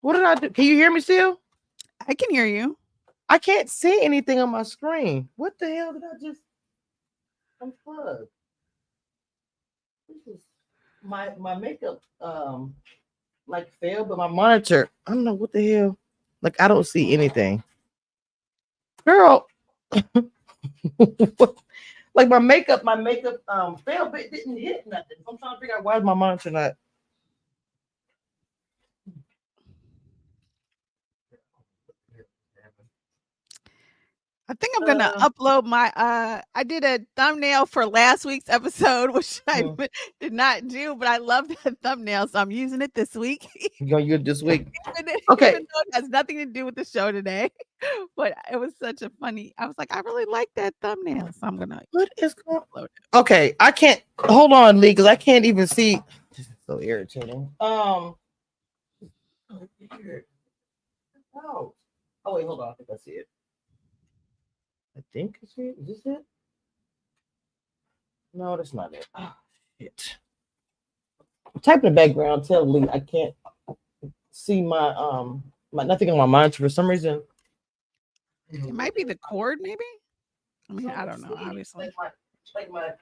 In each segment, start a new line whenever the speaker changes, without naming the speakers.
What did I do? Can you hear me still?
I can hear you.
I can't see anything on my screen. What the hell did I just unplug? This is my makeup like failed, but my monitor. I don't know what the hell. Like I don't see anything. Girl. Like my makeup failed, but it didn't hit nothing. So I'm trying to figure out why is my monitor not.
I think I'm gonna upload my I did a thumbnail for last week's episode, which I did not do, but I love that thumbnail, so I'm using it this week.
You're gonna use it this week.
Okay. Even though it has nothing to do with the show today. But it was such a funny. I was like, I really like that thumbnail. So I'm gonna
what is going on? Okay, I can't hold on, Lee, because I can't even see. This is so irritating. Oh, wait, hold on. I think I see it. I think I see it. Is this it? No, that's not it. Oh, shit. Type in the background. Tell Lee I can't see my nothing on my monitor for some reason.
It might be the cord, maybe. I mean, I don't know. Obviously,
like my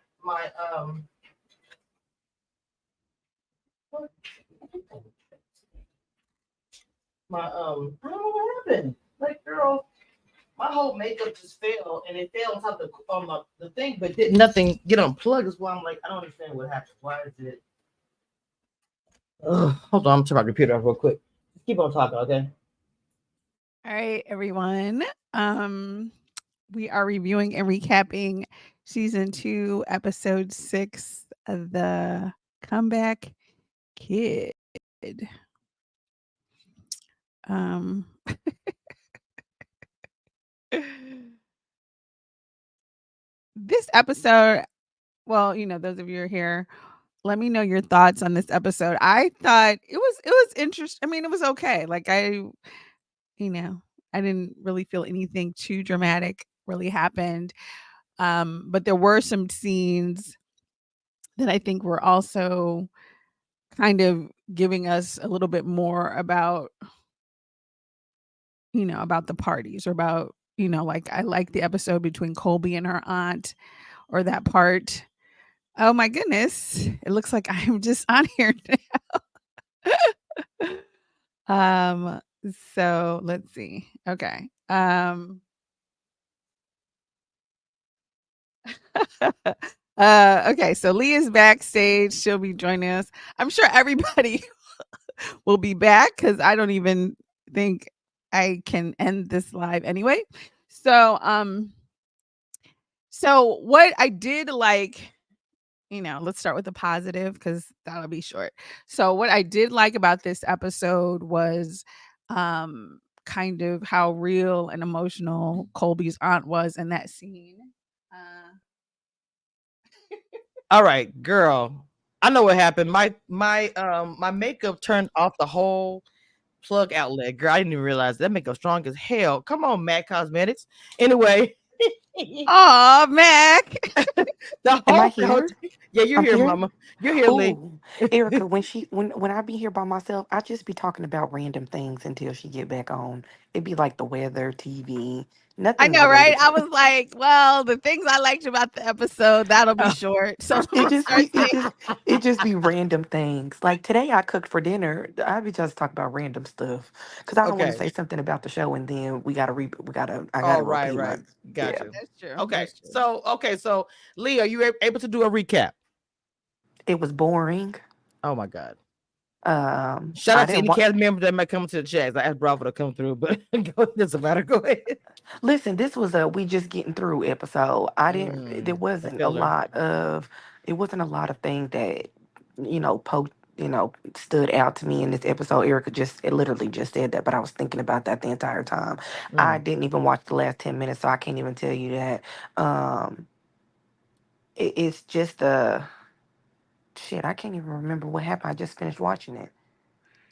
I don't know what happened. Like, girl, my whole makeup just fell, and it fell on top of the thing, but did nothing get unplugged. That's why I'm like, I don't understand what happened. Why is it? Hold on, I'm turning my computer off real quick. Just keep on talking, okay?
All right, everyone. We are reviewing and recapping season 2, episode 6 of the Comeback Kid. This episode, well, those of you who are here, let me know your thoughts on this episode. I thought it was interesting. I mean, it was okay. Like I didn't really feel anything too dramatic really happened. But there were some scenes that I think were also kind of giving us a little bit more about about the parties, or about, like I like the episode between Kolby and her aunt, or that part. Oh my goodness. It looks like I'm just on here now. So let's see. Okay. Okay, so Leah's backstage. She'll be joining us. I'm sure everybody will be back because I don't even think I can end this live anyway. So what I did like, let's start with the positive because that'll be short. So what I did like about this episode was kind of how real and emotional Kolby's aunt was in that scene.
All right, girl. I know what happened. My makeup turned off the whole plug outlet. Girl, I didn't even realize that makeup strong as hell. Come on, Mac Cosmetics. Anyway.
Oh, Mac.
Am I here?
Yeah, you're here, Mama. You're here, Lee.
Erica, when I be here by myself, I just be talking about random things until she get back on. It'd be like the weather, TV, nothing.
I know, right? I was like, well, the things I liked about the episode, that'll be short. So
it just be random things. Like today, I cooked for dinner. I be just talking about random stuff because I don't want to say something about the show and then I gotta repeat.
Right. Gotcha.
That's true.
Okay, so Lee, are you able to do a recap?
It was boring.
Oh my God. Shout out to any cast members that might come to the chat. I asked Bravo to come through, but it doesn't matter. Go ahead.
Listen, this was a we just getting through episode. I didn't. There wasn't a lot of. It wasn't a lot of things that stood out to me in this episode. Erica literally just said that, but I was thinking about that the entire time. I didn't even watch the last 10 minutes, so I can't even tell you that. It's just a. Shit, I can't even remember what happened. I just finished watching it.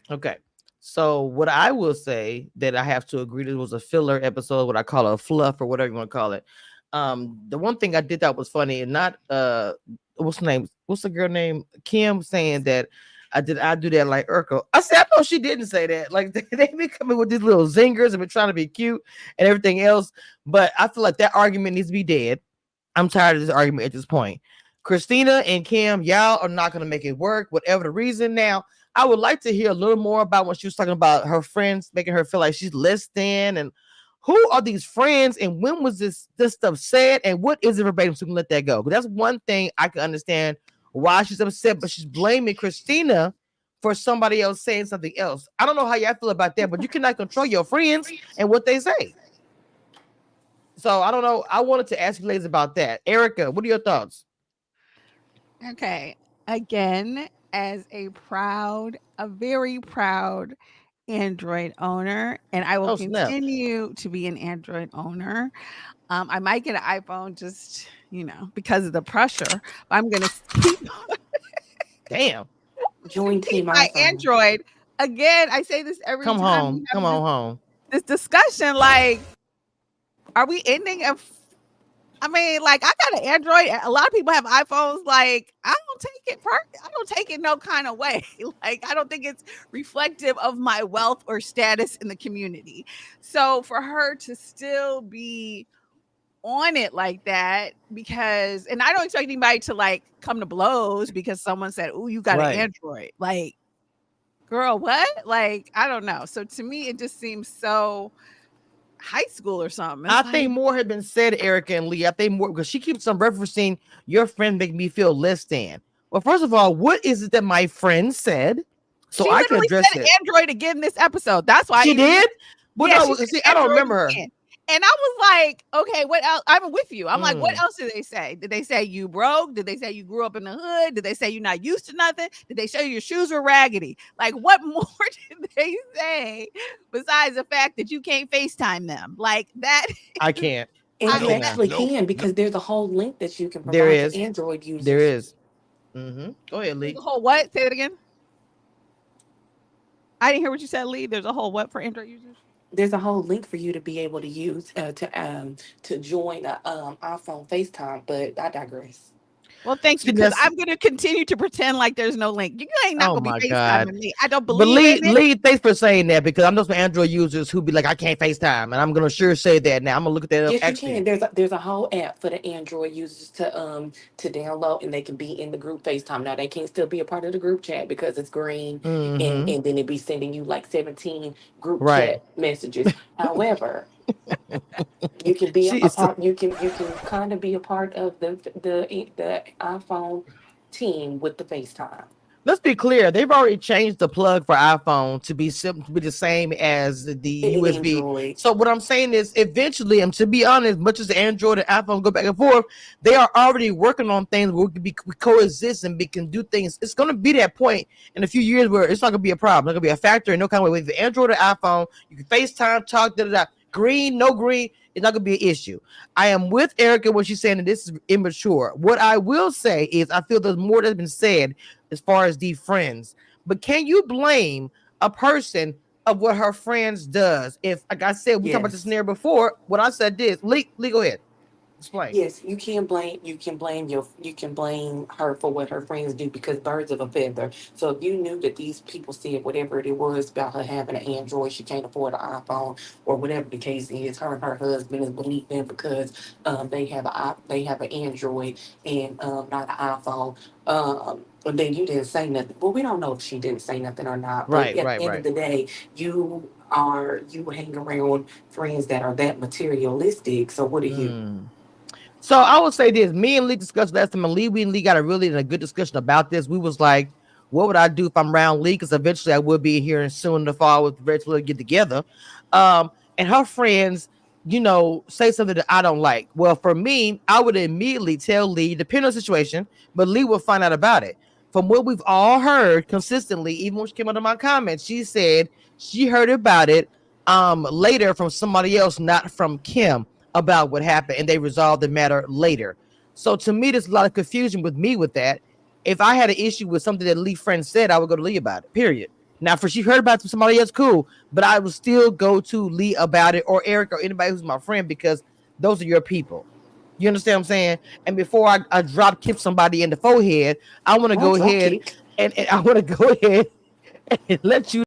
Okay. So what I will say that I have to agree this was a filler episode, what I call a fluff or whatever you want to call it. The one thing I did that was funny and not what's the name? What's the girl name? Kim saying that Did I do that like Urkel? I said, I know she didn't say that. Like they be coming with these little zingers and be trying to be cute and everything else. But I feel like that argument needs to be dead. I'm tired of this argument at this point. Kristina and Kim, y'all are not going to make it work, whatever the reason. Now, I would like to hear a little more about when she was talking about her friends making her feel like she's less than, and who are these friends, and when was this stuff said, and what is it verbatim, so we can let that go. But that's one thing I can understand why she's upset, but she's blaming Kristina for somebody else saying something else. I don't know how y'all feel about that, but you cannot control your friends and what they say. So I don't know. I wanted to ask you ladies about that. Erica, what are your thoughts?
Okay. Again, as a very proud Android owner, and I will
Oh, snap.
continue to be an Android owner. I might get an iPhone just, because of the pressure. I'm going to keep
Damn.
Join Team
my
iPhone.
Android. Again, I say this every
Come
time
home.
we
Come
have
on home.
this discussion. Like, are we ending I mean, like, I got an Android. A lot of people have iPhones. Like, I don't take it no kind of way. Like, I don't think it's reflective of my wealth or status in the community. So for her to still be on it like that, and I don't expect anybody to like come to blows because someone said, "Oh, you got an
Right.
Android." Like, girl, what? Like, I don't know. So to me, it just seems so high school or something. It's
I
like,
think more had been said, Erica and Lee. I think more because she keeps on referencing your friend make me feel less than. Well, first of all, what is it that my friend said? So
she
I can
literally
address
said
it.
Android again this episode. That's why I
She
even
did? Well,
yeah, she
no,
said
see, I don't
Android
remember her.
again. And I was like, okay, what else? I'm with you. I'm like, what
Mm,
else did they say? Did they say you broke? Did they say you grew up in the hood? Did they say you're not used to nothing? Did they say your shoes were raggedy? Like, what more did they say besides the fact that you can't FaceTime them? Like that
I
is
can't.
And
I
you
that,
cannot.
actually can because there's a whole link that you can
There
provide for
is.
Android
There
users.
is. Go ahead,
there's
Lee.
a whole what? Say it again. I didn't hear what you said, Lee. There's a whole what for Android users?
There's a whole link for you to be able to use to join a iPhone FaceTime. But I digress.
Well, thank
See,
you, because
that's
I'm gonna continue to pretend like there's no link. You ain't not
oh
gonna be
my god.
FaceTiming me. I don't
But
believe in it.
Lee, thanks for saying that because I'm those Android users who be like, I can't FaceTime, and I'm gonna sure say that now. I'm gonna look at that up.
Yes, you can.
Actually,
There's a whole app for the Android users to download, and they can be in the group FaceTime. Now they can still be a part of the group chat because it's green, and
mm-hmm.
and then it be sending you like 17 group
Right.
chat messages. However, you can be a
She's
part. You can kind of be a part of the iPhone team with the FaceTime.
let's be clear. They've already changed the plug for iPhone to be simple, to be the same as the USB.
Android.
So what I'm saying is, eventually, and to be honest, much as Android and iPhone go back and forth, they are already working on things where we coexist and we can do things. It's going to be that point in a few years where it's not going to be a problem. It's not going to be a factor in no kind of way. With Android or iPhone, you can FaceTime, talk, da da da. Green, no green, it's not going to be an issue. I am with Erica when she's saying that this is immature. What I will say is, I feel there's more that's been said as far as the friends. But can you blame a person of what her friends does? If, like I said, we talked about this
Yes.
scenario before. What I said is, Lee, go ahead, explain.
Yes, you can blame her for what her friends do because birds of a feather. So if you knew that these people said whatever it was about her having an Android, she can't afford an iPhone, or whatever the case is, her and her husband is beneath them because they have an Android and not an iPhone. And then you didn't say nothing. Well, we don't know if she didn't say nothing or not. But
Right,
at the
right,
end of
right.
the day, you hang around friends that are that materialistic. So what are you?
Mm. So I would say this. Me and Lee discussed last time, and we and Lee got a good discussion about this. We was like, what would I do if I'm around Lee? Because eventually I will be here soon in the fall with Rachel to get together. And her friends, say something that I don't like. Well, for me, I would immediately tell Lee, depending on the situation, but Lee will find out about it. From what we've all heard consistently, even when she came out of my comments, she said she heard about it later from somebody else, not from Kim, about what happened, and they resolved the matter later. So to me, there's a lot of confusion with me with that. If I had an issue with something that Lee friend said, I would go to Lee about it. Period. Now, for she heard about it from somebody else, cool, but I would still go to Lee about it, or Eric, or anybody who's my friend, because those are your people. You understand what I'm saying? And before I drop kick somebody in the forehead, I want to
Not
go
drop
ahead.
kick.
And I want to go ahead and let you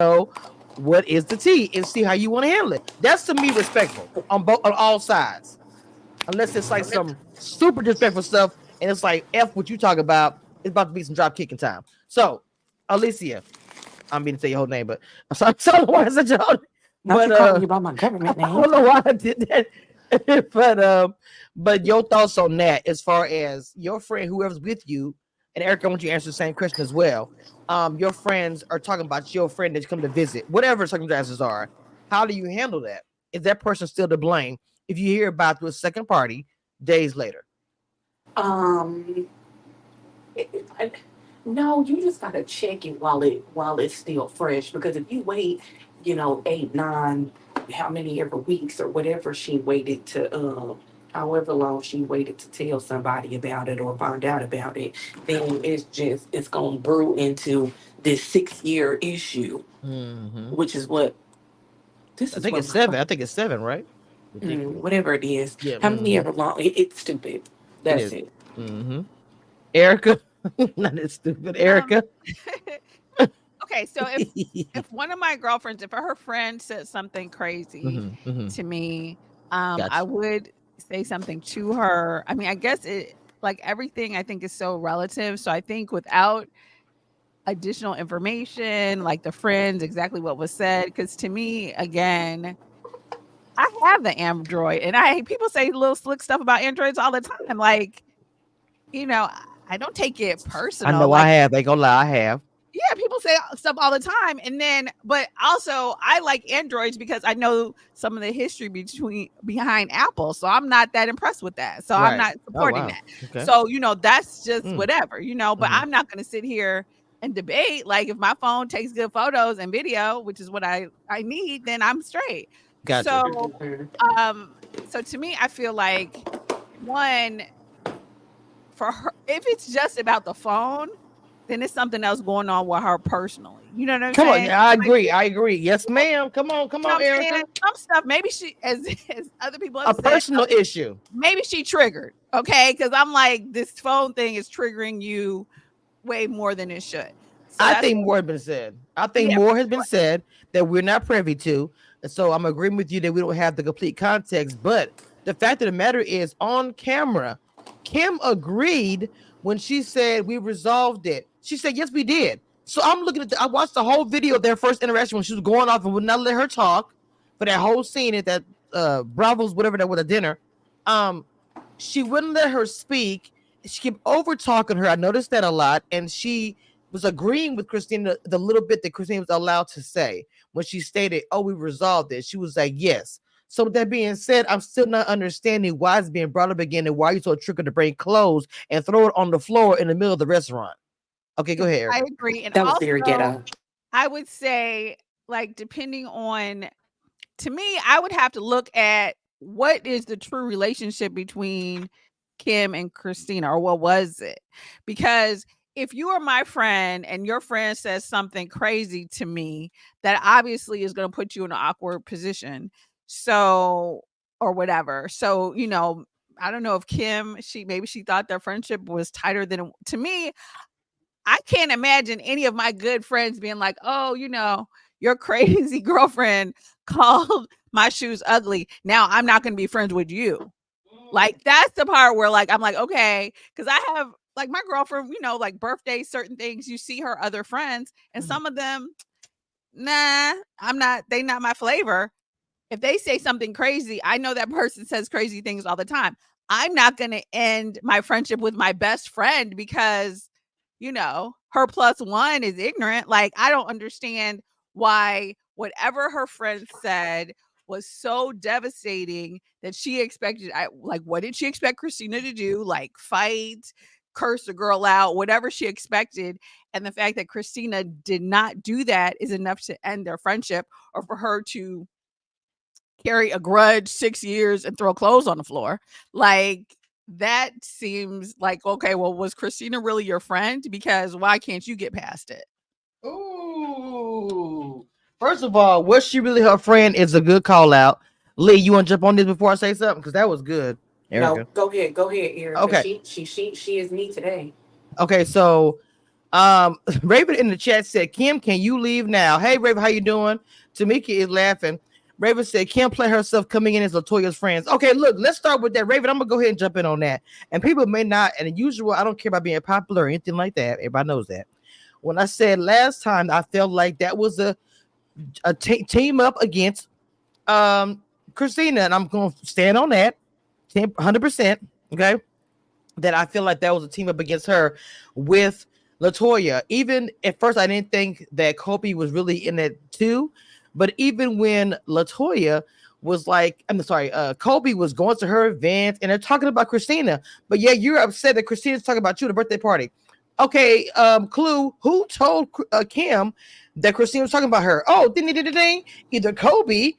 know what is the tea and see how you want to handle it. That's to me respectful on both on all sides. Unless it's like some super disrespectful stuff and it's like F what you talk about, it's about to be some drop kicking time. So, Alicia, I'm meaning to say your whole name, but I'm sorry, I don't know why I said your whole name.
Not
But
you calling me by my government
I
name.
don't know why I did that. But your thoughts on that as far as your friend, whoever's with you, and Eric, I want you to answer the same question as well. Your friends are talking about your friend that's come to visit, whatever circumstances are. How do you handle that? Is that person still to blame if you hear about through a second party days later?
Um, I, no, you just gotta check it while it's still fresh. Because if you wait, 8, 9, how many ever weeks or whatever she waited to, however long she waited to tell somebody about it or find out about it, then it's gonna brew into this 6 year issue,
Mm-hmm.
which is what this
I
is
think
what
it's
my
seven. I think it's seven, right? Ridiculous.
whatever it is,
Yeah.
how many
Mm-hmm.
ever long it's stupid.
It
That's
is.
it.
Mm-hmm. Erica, not that stupid.
Um,
Erica.
okay, so if one of my girlfriends, if her friend said something crazy
Mm-hmm, mm-hmm.
to me, I
Gotcha.
would say something to her. I mean, I guess like everything I think is so relative. So I think without additional information, like the friends, exactly what was said, because to me, again, I have the Android, and people say little slick stuff about Androids all the time. Like, I don't take it
I
personal.
know I
Like,
have. Ain't gonna lie, I have.
yeah, people say stuff all the time, and then, but also I like Androids because I know some of the history behind Apple, so I'm not that impressed with that. So I'm
Right.
not
Oh
supporting
wow.
that.
Okay.
So that's just
Mm,
whatever, but
mm-hmm.
I'm not going to sit here and debate. Like if my phone takes good photos and video, which is what I need, then I'm straight.
Gotcha.
So um, so to me, I feel like one for her, if it's just about the phone, then it's something else going on with her personally. You know what I'm
Come on.
saying?
I
Like,
agree. I agree. Yes, ma'am. Come
you know
on,
what I'm saying?
Erica.
Some stuff maybe she, as other people have
A
said,
personal issue.
maybe she triggered. Okay, because I'm like, this phone thing is triggering you way more than it should. So
I
that's
think more has been said. I think
yeah,
more has been said that we're not privy to. And so I'm agreeing with you that we don't have the complete context. But the fact of the matter is, on camera, Kim agreed when she said we resolved it. She said, yes, we did. So I'm looking at I watched the whole video of their first interaction when she was going off and would not let her talk for that whole scene at that Bravo's, whatever that was, a dinner. Um, she wouldn't let her speak. She kept over talking her. I noticed that a lot. And she was agreeing with Kristina the little bit that Kristina was allowed to say when she stated, "Oh, we resolved it." She was like, "Yes." So with that being said, I'm still not understanding why it's being brought up again and why you so triggered to bring clothes and throw it on the floor in the middle of the restaurant. Okay, go ahead,
I
Erica.
agree. And
That was very
also,
ghetto.
I would say, like, depending on, to me, I would have to look at what is the true relationship between Kim and Christina, or what was it? Because if you are my friend and your friend says something crazy to me, that obviously is going to put you in an awkward position. So, or whatever. So, I don't know if Kim, maybe she thought their friendship was tighter than to me. I can't imagine any of my good friends being like, "Oh, your crazy girlfriend called my shoes ugly. Now I'm not going to be friends with you." Like that's the part where like I'm like, "Okay," cuz I have like my girlfriend, like birthdays, certain things, you see her other friends and some of them, nah, they not my flavor. If they say something crazy, I know that person says crazy things all the time. I'm not going to end my friendship with my best friend because, her plus one is ignorant. Like, I don't understand why whatever her friend said was so devastating that she expected. Like, what did she expect Kristina to do? Like, fight, curse the girl out, whatever she expected. And the fact that Kristina did not do that is enough to end their friendship, or for her to carry a grudge 6 years and throw clothes on the floor. Like, that seems like, okay, well, was Kristina really your friend? Because why can't you get past it?
Ooh. First of all, was she really her friend is a good call out. Lee, you want to jump on this before I say something? Because that was good,
No,
Erica.
go ahead, Erica.
Okay.
She is me today.
Okay, so Raven in the chat said, Kim, can you leave now? Hey, Raven, how you doing? Tamika is laughing. Raven said, Kim play herself coming in as Latoya's friends. Okay, look, let's start with that. Raven, I'm going to go ahead and jump in on that. And people may not, and usual, I don't care about being popular or anything like that. Everybody knows that. When I said last time, I felt like that was a team up against Kristina, and I'm going to stand on that 100%. Okay, that I feel like that was a team up against her with Latoya. Even at first, I didn't think that Kolby was really in it too, but even when Latoya was like, I'm sorry, Kolby was going to her event and they're talking about Kristina, but yeah, you're upset that Christina's talking about you at a birthday party. Okay, clue, who told Kim that Kristina was talking about her? Oh, ding, ding, ding, ding. Either Kolby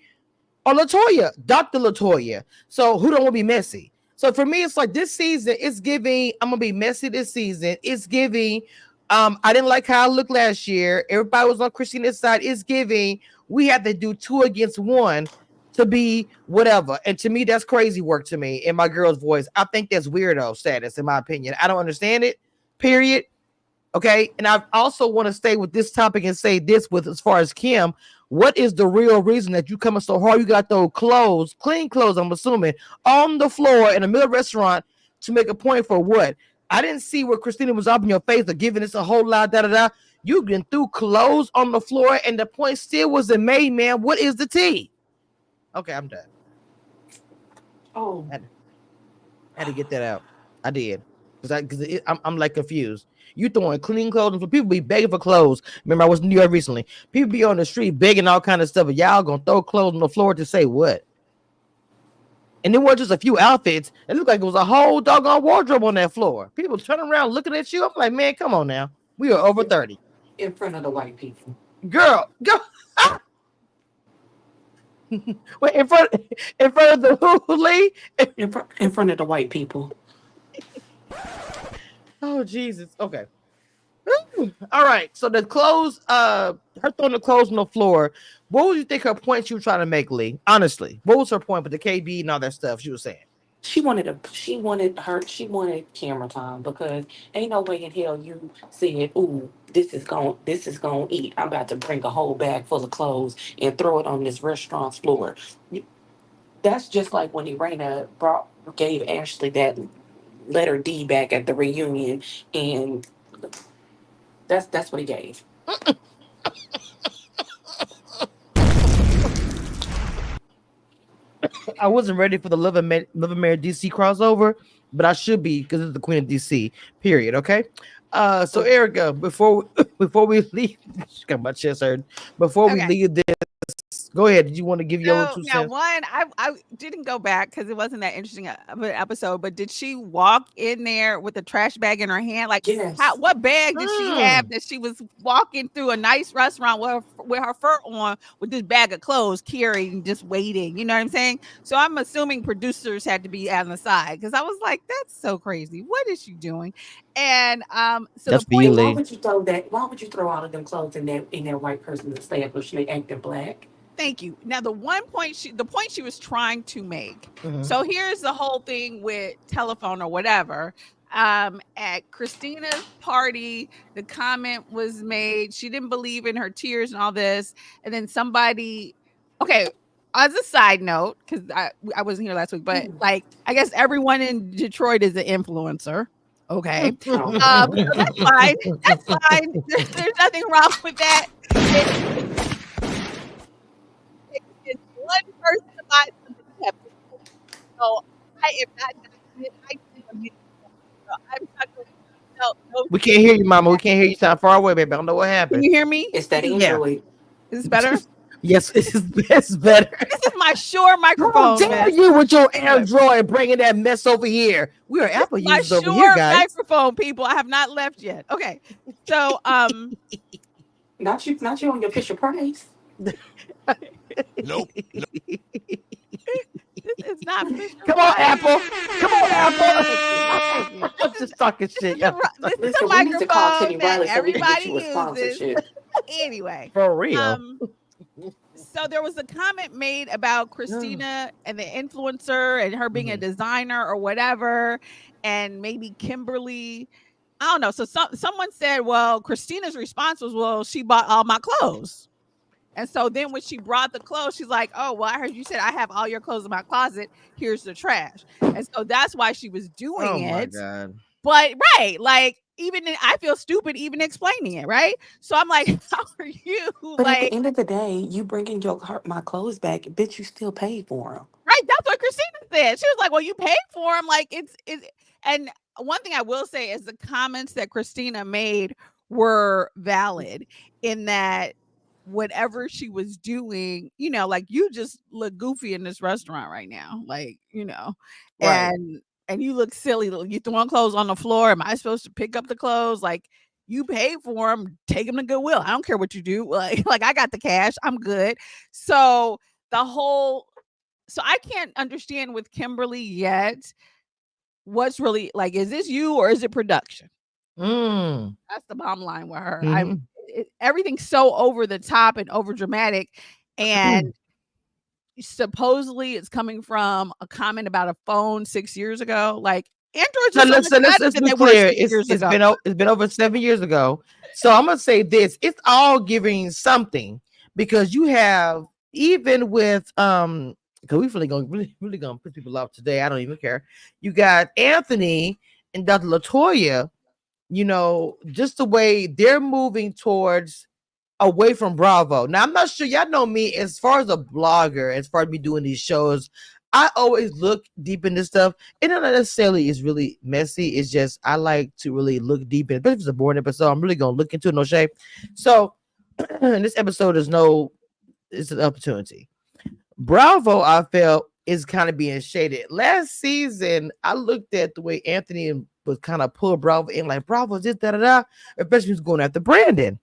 or Latoya, Dr. Latoya. So who don't want to be messy? So for me, it's like this season, it's giving, I'm gonna be messy this season. It's giving, I didn't like how I looked last year. Everybody was on Christina's side. It's giving, we have to do 2 against 1 to be whatever. And to me, that's crazy work to me in my girl's voice. I think that's weirdo status, in my opinion. I don't understand it, period. Okay. And I also want to stay with this topic and say this with as far as Kim, what is the real reason that you coming so hard? You got those clothes, clean clothes, I'm assuming, on the floor in a middle restaurant to make a point for what? I didn't see where Kristina was up in your face or giving us a whole lot, da da da. You been threw clothes on the floor and the point still wasn't made, man. What is the tea? Okay, I'm done.
Oh,
I had to get that out. I did. Because I'm like confused. You throwing clean clothes and people be begging for clothes. Remember, I was in New York recently. People be on the street begging all kind of stuff, and y'all gonna throw clothes on the floor to say what? And it wasn't just a few outfits. It looked like it was a whole doggone wardrobe on that floor. People turning around looking at you. I'm like, man, come on now. We are over 30.
in front of the white people.
Girl, go. Wait, in front of the who, Lee?
In front of the white people.
Oh, Jesus. Okay. All right. So the clothes, her throwing the clothes on the floor. What would you think her point she was trying to make, Lee? Honestly, what was her point with the KB and all that stuff she was saying?
She wanted camera time because ain't no way in hell you said, "Ooh, this is going eat. I'm about to bring a whole bag full of clothes and throw it on this restaurant's floor." That's just like when Irena gave Ashley that letter D back at the reunion, and that's what he gave.
I wasn't ready for the Love and Marriage DC crossover, but I should be because it's the Queen of DC. Period. Okay. So Erica, before we leave, she got my chest hurt. Before we leave this, go ahead. Did you want to give your 2 cents?
One, I didn't go back because it wasn't that interesting of an episode. But did she walk in there with a trash bag in her hand? Like,
Yes.
what bag did she have that she was walking through a nice restaurant with her fur on with this bag of clothes, carrying, just waiting? You know what I'm saying? So I'm assuming producers had to be on the side because I was like, that's so crazy. What is she doing? And so
That's
the point.
Why would you throw that? Why would you throw all of them clothes in that white person's establishment? They acting black.
Thank you. Now, the point she was trying to make. So here's the whole thing with telephone or whatever. At Kristina's party, the comment was made. She didn't believe in her tears and all this. And then somebody, okay, as a side note, because I wasn't here last week, but like, I guess everyone in Detroit is an influencer. Okay. So that's fine. That's fine. There's nothing wrong with that. It's one person to buy something. So I am not I'm not going to no.
We can't hear you, Mama. We can't hear you. Sound far away, baby. I don't know what happened.
Can you hear me?
It's that Android.
Is this better?
Yes, it's better.
This is my Shure microphone.
How dare you with your Android bringing that mess over here? We are Apple users over here, guys.
My microphone, people. I have not left yet. Okay, so
not you on your Fisher Price.
Nope.
It's not.
Come on, Apple. Come on, Apple. I'm just talking shit.
This is a microphone that everybody uses. Anyway,
for real.
So there was a comment made about Kristina and the influencer and her being a designer or whatever, and maybe Kimberly I don't know. So someone said, well, Christina's response was, well, she bought all my clothes. And so then when she brought the clothes, she's like, oh, well, I heard you said I have all your clothes in my closet. Here's the trash. And so that's why she was doing
Oh my
it.
God.
But right, like I feel stupid even explaining it, right? So I'm like, how are you
But at the
like,
end of the day, you bringing my clothes back, bitch, you still paid for them.
right? That's what Christina said. She was like, well, you paid for them. Like it's and one thing I will say is the comments that Christina made were valid in that whatever she was doing, like you just look goofy in this restaurant right now. Like,
Right.
and you look silly. You throwing clothes on the floor. Am I supposed to pick up the clothes? Like you paid for them, take them to Goodwill. I don't care what you do. Like I got the cash. I'm good. So the whole so I can't understand with Kimberly yet what's really like, is this you or is it production?
Mm.
That's the bottom line with her.
Mhm.
Everything's so over the top and over dramatic, and supposedly it's coming from a comment about a phone 6 years ago. Like Androids
So
are so much better
let's
than
be
they were
clear.
6 years
It's
ago.
been it's been over 7 years ago. So I'm gonna say this: it's all giving something because you have even with because we really gonna put people off today. I don't even care. You got Anthony and Dr. Latoya. Just the way they're moving towards away from Bravo. Now I'm not sure y'all know me as far as a blogger, as far as me doing these shows. I always look deep in this stuff. It not necessarily is really messy. It's just I like to really look deep in it. But if it's a boring episode, I'm really gonna look into it, no shade. So this episode is it's an opportunity. Bravo, I felt is kind of being shaded. Last season, I looked at the way Anthony was kind of pulled Bravo in, like Bravo, this, da da da. Especially was going after Brandon.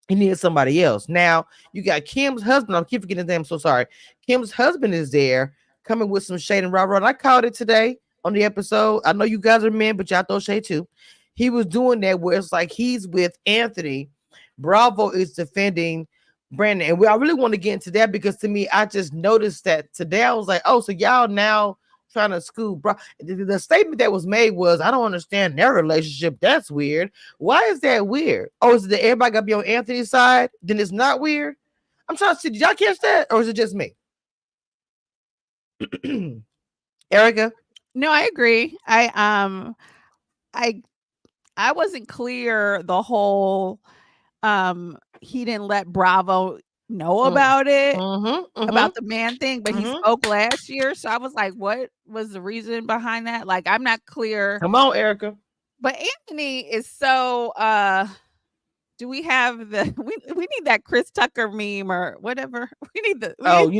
He needed somebody else. Now you got Kim's husband. I keep forgetting his name. I'm so sorry. Kim's husband is there coming with some shade and rah rah. I called it today on the episode. I know you guys are men, but y'all throw shade too. He was doing that where it's like he's with Anthony. Bravo is defending Brandon. And I really want to get into that because to me, I just noticed that today. I was like, oh, so y'all now trying to school, bro. The statement that was made was, I don't understand their relationship. That's weird. Why is that weird? Oh, is it that everybody got to be on Anthony's side? Then it's not weird. I'm trying to see. Did y'all catch that, or is it just me? Erica?
No, I agree. I I wasn't clear the whole he didn't let Bravo know about it, about the man thing, but he spoke last year. So I was like, what was the reason behind that? Like, I'm not clear.
Come on, Erica.
But Anthony is so do we have the we need that Chris Tucker meme or whatever.
You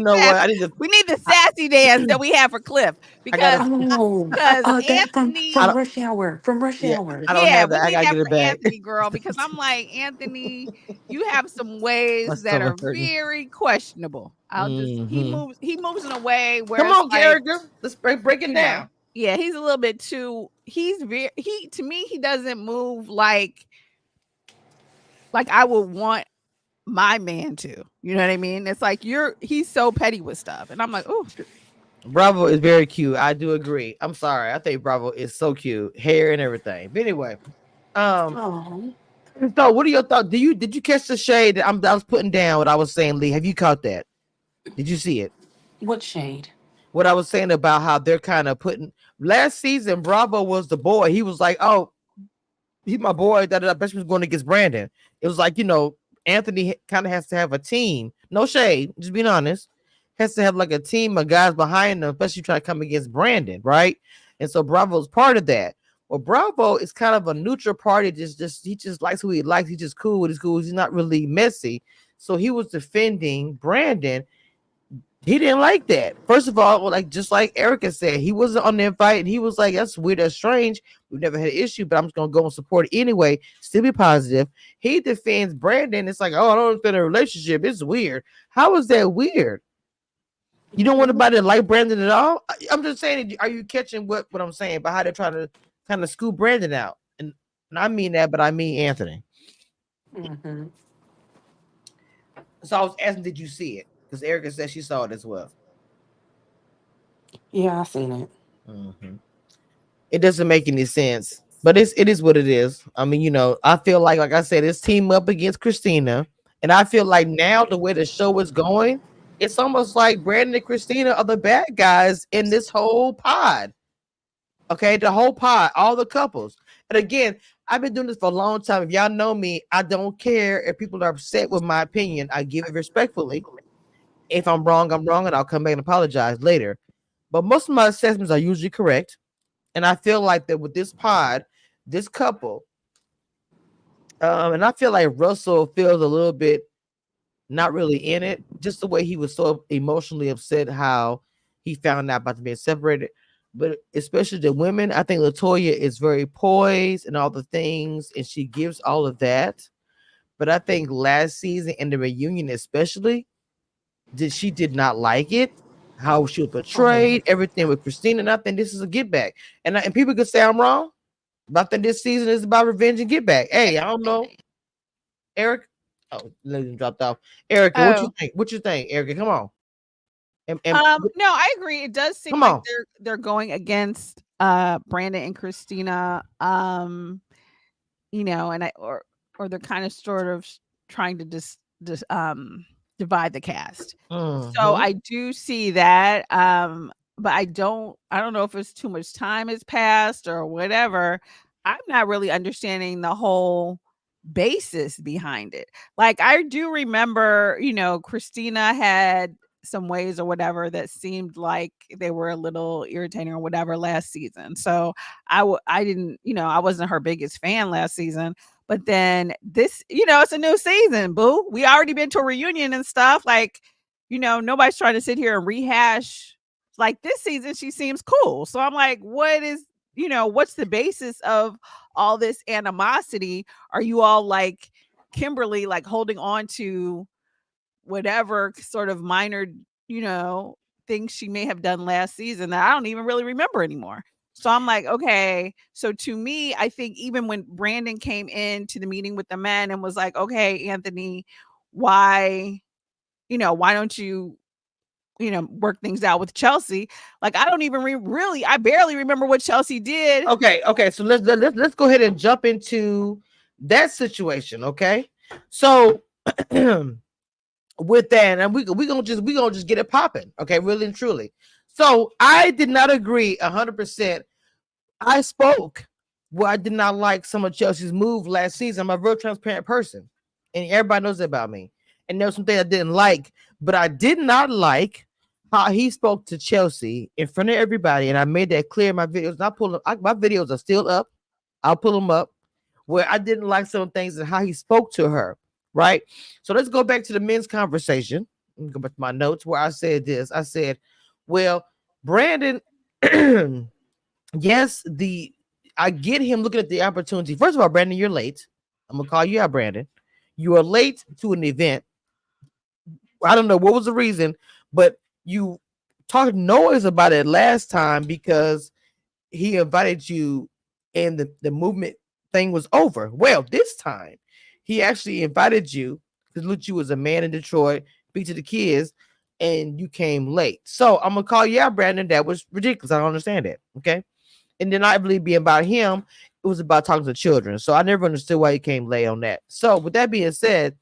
know what? I need to.
We need the sassy dance that we have for Cliff because
That
Anthony
from Rush Hour. From Rush
Yeah,
Hour.
I don't
yeah,
have
we
that. I
need
gotta
that
get it
for
back.
Anthony, girl, because I'm like, Anthony, you have some
My
ways that
stomach
are
hurting.
very questionable. He moves in a way where
Come
it's
on,
like,
Erica. Let's break it down.
yeah, he's a little bit too to me, he doesn't move like I would want my man to. You know what I mean? It's like he's so petty with stuff. And I'm like, oh,
Bravo is very cute. I do agree. I'm sorry. I think Bravo is so cute, hair and everything. But anyway,
Oh.
so what are your thoughts? Did you catch the shade that I was putting down? What I was saying, Lee? Have you caught that? Did you see it?
What shade?
What I was saying about how they're kind of putting last season. Bravo was the boy. He was like, oh, he's my boy. That I bet was going against Brandon. It was like Anthony kind of has to have a team. No shade, just being honest. Has to have like a team of guys behind him, especially trying to come against Brandon, right? And so Bravo's part of that. Well, Bravo is kind of a neutral party. He just likes who he likes. He's just cool with his cool. He's not really messy. So he was defending Brandon. He didn't like that. First of all, like just like Erica said, he wasn't on the invite, and he was like, "That's weird, that's strange. We've never had an issue, but I'm just gonna go and support it anyway. Still be positive." He defends Brandon. It's like, "Oh, I don't understand a relationship. It's weird." How is that weird? You don't want anybody to like Brandon at all? I'm just saying, are you catching what I'm saying about how they're trying to kind of scoop Brandon out? And I mean that, but I mean Anthony.
Mm-hmm.
So I was asking, did you see it? Because Erica said she saw it as well.
Yeah, I seen it.
It doesn't make any sense But it is what it is. I mean, I feel like I said, it's team up against Christina, and I feel like now the way the show is going, it's almost like Brandon and Christina are the bad guys in this whole pod. Okay, the whole pod, all the couples. And again, I've been doing this for a long time. If y'all know me, I don't care if people are upset with my opinion. I give it respectfully. If I'm wrong, I'm wrong, and I'll come back and apologize later. But most of my assessments are usually correct. And I feel like that with this pod, this couple, and I feel like Russell feels a little bit not really in it, just the way he was so emotionally upset how he found out about them being separated. But especially the women, I think Latoya is very poised and all the things, and she gives all of that. But I think last season in the reunion, especially, she did not like it, how she was portrayed, everything with Christina. And I think this is a get back. And people could say I'm wrong, but I think this season is about revenge and get back. Hey, I don't know, Eric. Oh, lady dropped off. Erica, what you
Oh,
think? What you think, Erica? Come on.
no, I agree. It does seem
Come
like
on.
they're going against Brandon and Christina. And or they're kind of sort of trying to divide the cast. So
Mhm.
I do see that. But I don't know if it's too much time has passed or whatever. I'm not really understanding the whole basis behind it. Like I do remember, Christina had some ways or whatever that seemed like they were a little irritating or whatever last season. So I didn't, I wasn't her biggest fan last season. But then this, it's a new season, boo. We already been to a reunion and stuff. Like, nobody's trying to sit here and rehash. Like this season, she seems cool. So I'm like, what's the basis of all this animosity? Are you all like Kimberly, like holding on to whatever sort of minor, you know, things she may have done last season that I don't even really remember anymore? So I'm like, okay. So to me, I think even when Brandon came into the meeting with the men and was like, okay, Anthony, why, why don't you, work things out with Chelsea? Like, I don't even really, I barely remember what Chelsea did.
Okay. So let's go ahead and jump into that situation. Okay. So with that, and we gonna just get it popping. Okay, really and truly. So I did not agree 100%. I spoke. Well, I did not like some of Chelsea's move last season. I'm a real transparent person, and everybody knows that about me. And there was something I didn't like, but I did not like how he spoke to Chelsea in front of everybody, and I made that clear in my videos. And I pull them. My videos are still up. I'll pull them up. Where I didn't like some things and how he spoke to her. Right. So let's go back to the men's conversation. Let me go back to my notes where I said this. I said, "Well, Brandon." Yes, I get him looking at the opportunity. First of all, Brandon, you're late. I'm gonna call you out, Brandon. You are late to an event. I don't know what was the reason, but you talked noise about it last time because he invited you and the movement thing was over. Well, this time he actually invited you because Lucci was a man in Detroit, speak to the kids, and you came late. So I'm gonna call you out, Brandon. That was ridiculous. I don't understand that. Okay. And then I believe being about him, it was about talking to children. So I never understood why he came late on that. So with that being said,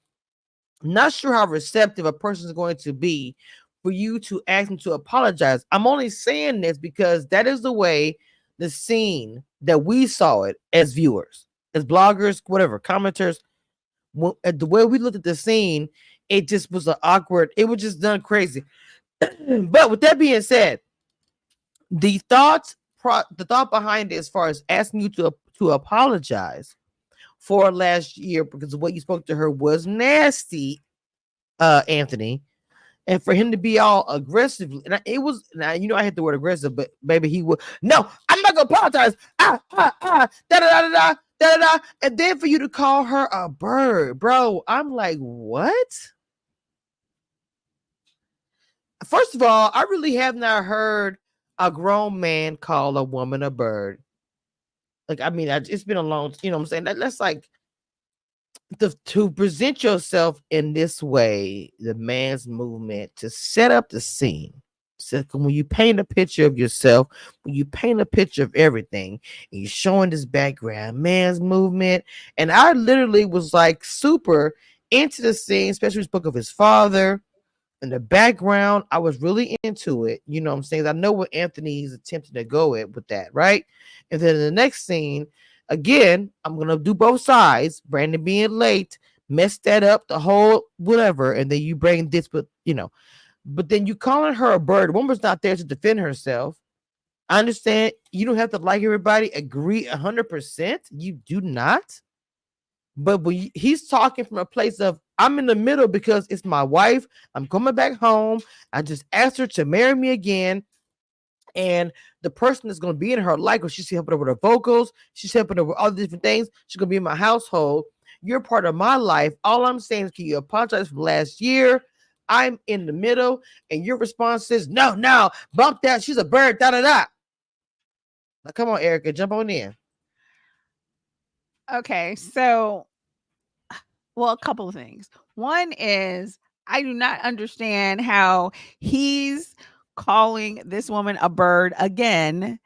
not sure how receptive a person is going to be for you to ask them to apologize. I'm only saying this because that is the way the scene that we saw it as viewers, as bloggers, whatever, commenters, the way we looked at the scene, it just was an awkward, it was just done crazy. But with that being said, the the thought behind it, as far as asking you to apologize for last year because the way you spoke to her was nasty, Anthony, and for him to be all aggressive, and it was now I hate the word aggressive, but maybe he would. No, I'm not gonna apologize. Da da da da da da da, and then for you to call her a bird, bro. I'm like, what? First of all, I really have not heard a grown man call a woman a bird. Like, I mean, it's been a long, what I'm saying? That's like to present yourself in this way, the man's movement, to set up the scene, So when you paint a picture of yourself, when you paint a picture of everything, and you're showing this background, man's movement, and I literally was like super into the scene, especially when he spoke of his father in the background. I was really into it. You know what I'm saying? I know what Anthony's attempting to go at with that, right? And then in the next scene, again, I'm gonna do both sides. Brandon being late, messed that up, the whole whatever, and then you bring this, but then you calling her a bird. Woman's not there to defend herself. I understand you don't have to like everybody, agree 100%. You do not. But when he's talking from a place of, I'm in the middle because it's my wife. I'm coming back home. I just asked her to marry me again. And the person that's going to be in her life, she's helping her with her vocals, she's helping her with all the different things. She's going to be in my household. You're part of my life. All I'm saying is, can you apologize for last year? I'm in the middle, and your response is, no, no, bump that. She's a bird, da da da. Now, come on, Erica, jump on in.
Okay, so well, a couple of things. One is I do not understand how he's calling this woman a bird again.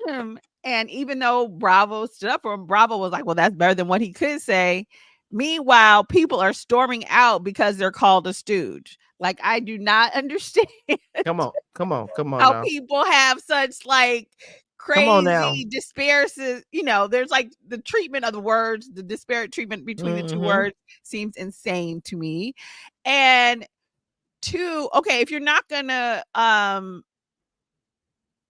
And even though Bravo stood up for him, Bravo was like, well, that's better than what he could say. Meanwhile, people are storming out because they're called a stooge. Like, I do not understand
Come on
how
now.
people have such like
Come on now.
crazy disparities. There's like the treatment of the words, the disparate treatment between the two words seems insane to me. And two, okay, if you're not gonna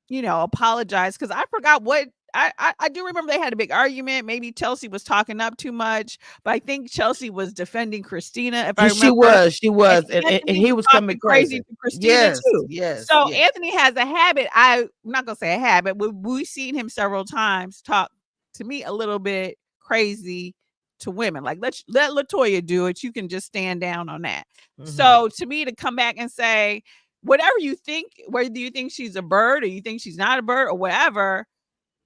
apologize, because I forgot what I do remember they had a big argument. Maybe Chelsea was talking up too much, but I think Chelsea was defending Kristina, if I
She
remember.
was, and
Anthony
he
was
was coming
talking crazy
crazy.
to Kristina
Yes,
too.
yes,
So
yes.
Anthony has a habit. I'm not gonna say a habit. We've seen him several times talk to me a little bit crazy to women. Like, let Latoya do it. You can just stand down on that. So to me, to come back and say whatever you think, whether you think she's a bird or you think she's not a bird or whatever,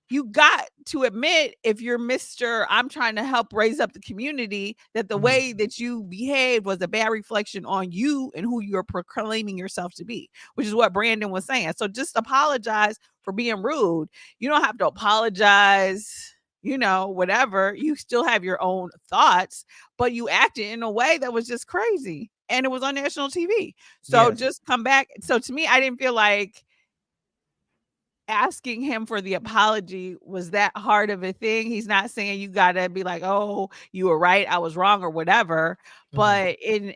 you got to admit, if you're Mr. I'm trying to help raise up the community, that the way that you behaved was a bad reflection on you and who you're proclaiming yourself to be, which is what Brandon was saying. So just apologize for being rude. You don't have to apologize, whatever. You still have your own thoughts, but you acted in a way that was just crazy. And it was on national TV. So just come back. So to me, I didn't feel like asking him for the apology was that hard of a thing. He's not saying you gotta be like, oh, you were right, I was wrong, or whatever. But to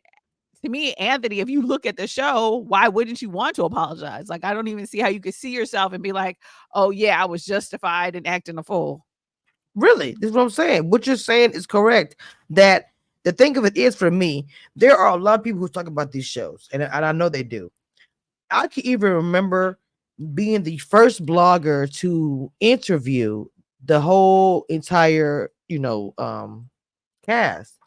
me, Anthony, if you look at the show, why wouldn't you want to apologize? Like, I don't even see how you could see yourself and be like, oh yeah, I was justified in acting a fool.
Really, this is what I'm saying. What you're saying is correct. That the thing of it is, for me, there are a lot of people who talk about these shows, and I know they do. I can even remember being the first blogger to interview the whole entire, cast,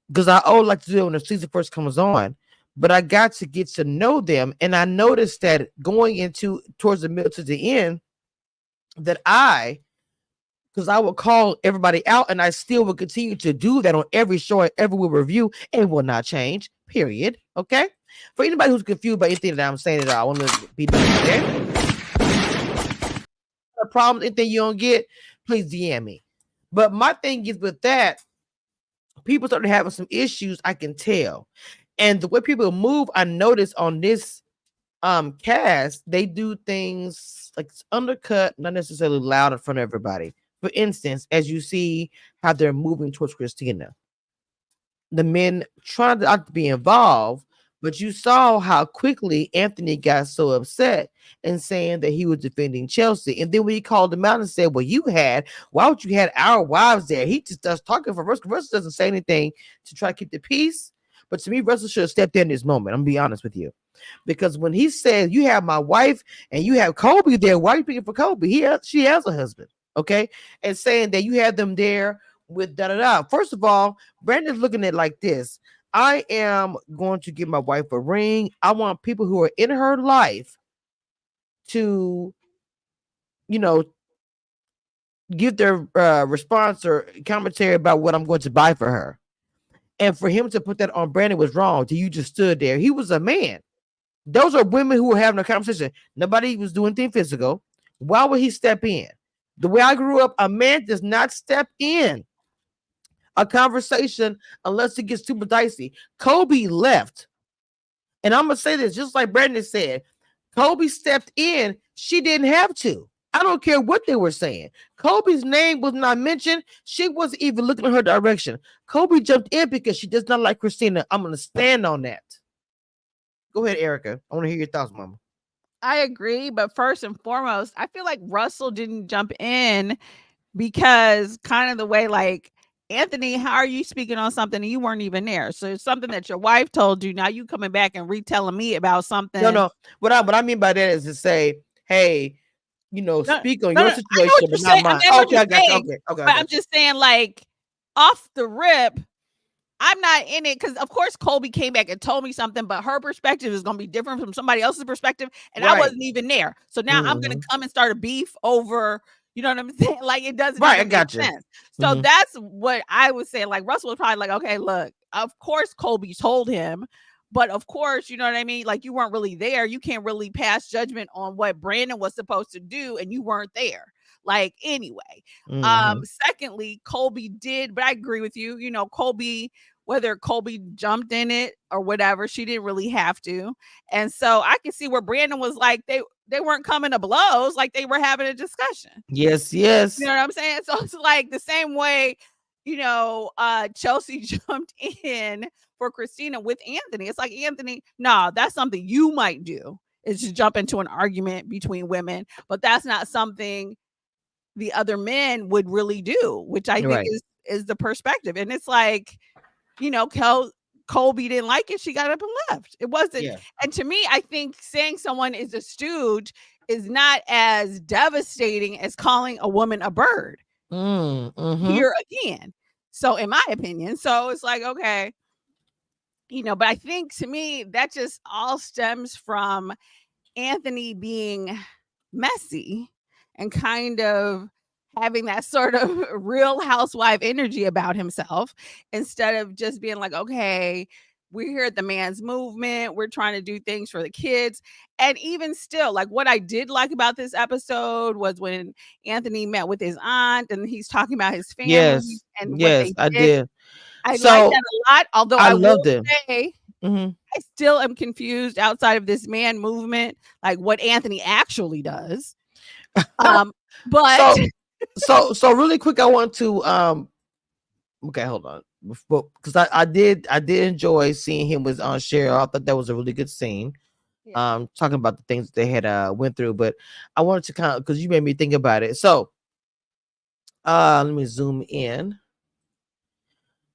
because I always like to do it when the season first comes on. But I got to get to know them, and I noticed that going into towards the middle to the end, that because I will call everybody out, and I still will continue to do that on every show and every review, and will not change. Period. Okay. For anybody who's confused by anything that I'm saying, that I want to be done. Okay. A problem, anything you don't get, please DM me. But my thing is with that, people started having some issues. I can tell, and the way people move, I notice on this cast, they do things like undercut, not necessarily loud in front of everybody. For instance, as you see how they're moving towards Kristina, the men trying not to be involved, but you saw how quickly Anthony got so upset and saying that he was defending Chelsea. And then when he called him out and said, well, why would you had our wives there? He just does talking for Russell. Russell doesn't say anything to try to keep the peace. But to me, Russell should have stepped in this moment. I'm gonna be honest with you. Because when he said, you have my wife and you have Kolby there, why are you picking for Kolby? She has a husband. Okay. And saying that you had them there with da da da. First of all, Brandon's looking at it like this. I am going to give my wife a ring. I want people who are in her life to, give their response or commentary about what I'm going to buy for her. And for him to put that on Brandon was wrong. You just stood there. He was a man. Those are women who were having a conversation. Nobody was doing anything physical. Why would he step in? The way I grew up, a man does not step in a conversation unless it gets super dicey. Kolby left. And I'm going to say this, just like Brandon said, Kolby stepped in. She didn't have to. I don't care what they were saying. Kolby's name was not mentioned. She wasn't even looking in her direction. Kolby jumped in because she does not like Kristina. I'm going to stand on that. Go ahead, Erica. I want to hear your thoughts, Mama.
I agree, but first and foremost, I feel like Russell didn't jump in because kind of the way, like, Anthony, how are you speaking on something and you weren't even there? So it's something that your wife told you. Now you coming back and retelling me about something.
No. What I mean by that is to say, hey, speak on your
I know
situation,
what
but
you're
not
saying.
mine.
Okay,
I got you. Okay,
but
I got
I'm just saying, like, off the rip, I'm not in it because, of course, Kolby came back and told me something, but her perspective is going to be different from somebody else's perspective, and I wasn't even there. So now I'm going to come and start a beef over, you know what I'm saying? Like, it doesn't
Right, I
even
got
make
you.
sense. So that's what I would say. Like, Russell was probably like, okay, look, of course Kolby told him, but of course, you know what I mean? Like, you weren't really there. You can't really pass judgment on what Brandon was supposed to do, and you weren't there. Like, anyway. Secondly, Kolby did, but I agree with you. You know, Kolby, whether Kolby jumped in it or whatever, she didn't really have to. And so I can see where Brandon was like, they weren't coming to blows, like they were having a discussion.
Yes.
You know what I'm saying? So it's like the same way, Chelsea jumped in for Kristina with Anthony. It's like, Anthony, no, that's something you might do, is to jump into an argument between women, but that's not something the other men would really do, which I think is the perspective. And it's like, Kolby didn't like it. She got up and left. It wasn't. Yeah. And to me, I think saying someone is a stooge is not as devastating as calling a woman a bird. Here again. So in my opinion, so it's like, okay, but I think to me, that just all stems from Anthony being messy and kind of having that sort of real housewife energy about himself, instead of just being like, okay, we're here at the man's movement. We're trying to do things for the kids. And even still, like, what I did like about this episode was when Anthony met with his aunt and he's talking about his family and what they did.
I did.
I like that a lot. Although I
loved
will say, I still am confused outside of this man movement, like what Anthony actually does. But
so really quick, I want to okay, hold on, because I did enjoy seeing him with on Cheryl. I thought that was a really good scene. Yeah. Talking about the things they had went through, but I wanted to kind of, because you made me think about it. So let me zoom in.